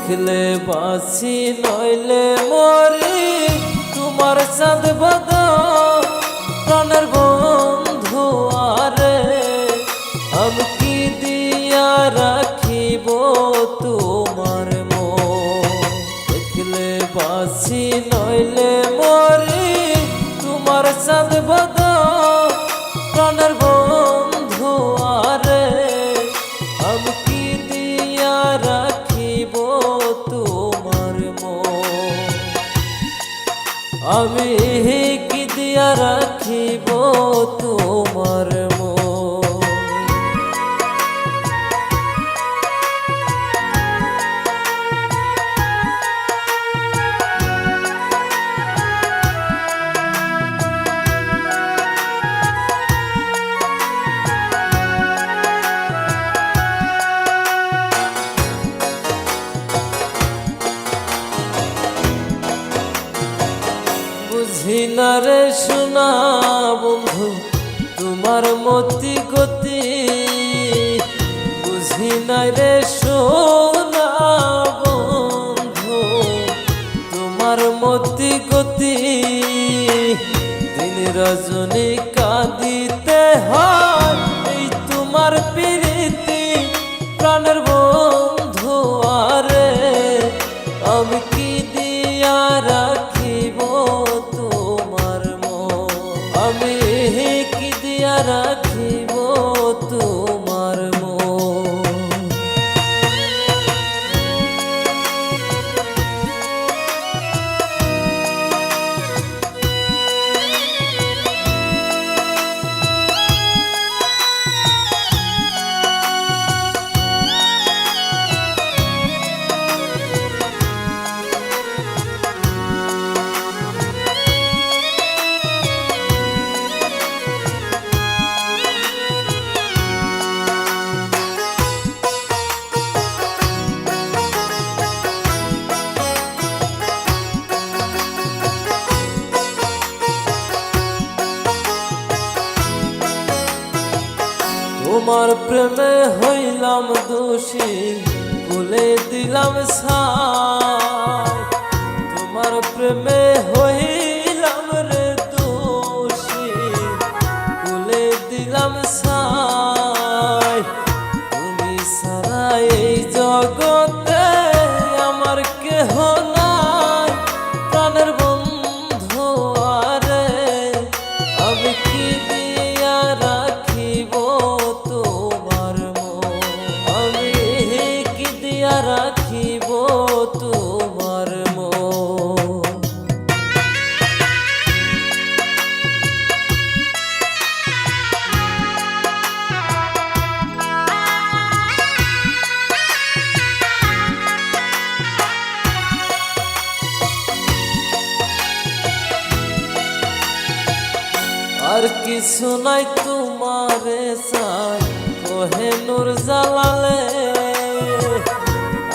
দেখলে বাসি নইলে মরি তোমার চাঁদ বদন প্রাণের বন্ধু আরে আমি কি দিয়া রাখিব তোমার মন দেখলে বাসি নইলে মরি তোমার চাঁদ বদন প্রাণের বন্ধু আরে আমি কি দিয়া রাখিব তোমার মন আমি কি দিয়া রাখিব তোমার মন বুঝি না রে সোনা বন্ধু তোমার মতি গতি বুঝি না রে সোনা বন্ধু তোমার মতি গতি দিন রজনী কাঁদিতে হয় এই তোমার প্রীতি প্রাণের বন্ধু আরে আমি কি দিয়া রাখিব তোমার মন আমি কি দিয়া রাখিব তোমার মন তোমার প্রেমে হইলাম দোষী ভুলে দিলাম সাই তোমার প্রেমে হইলাম রে দোষী ভুলে দিলাম সাই তুমি সারা এই জগতে আমার কেহ নাই প্রাণের বন্ধু আরে আমি কি দিয়া রাখিব রাখিব তোমার মন আর কিছু নাই তোমারে চাই কহে নূর জালালে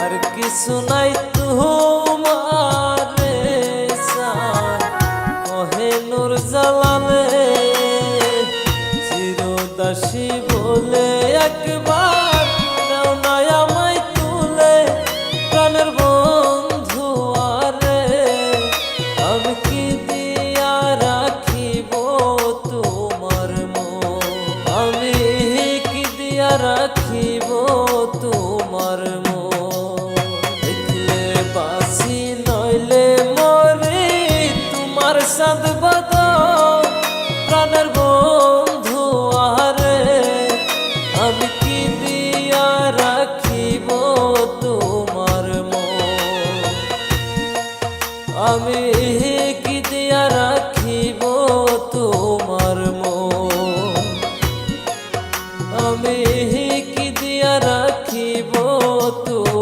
আর কিছু নাই তোমারে চাই কহে নূর জালালে চিরদাসী বলে একবার দাও না আমায় তুলে প্রাণের বন্ধু আরে আমি কি দিয়া রাখিব তোমার মন আমি কি দিয়া রাখিব তোমার মন দেখলে বাসি নইলে মরি তোমার চাঁদ বদন প্রাণের বন্ধু আরে আমি কি দিয়া রাখিব তোমার মন আমি কি দিয়া রাখিব তোমার মন আমি কি দিয়া রাখিব তোমার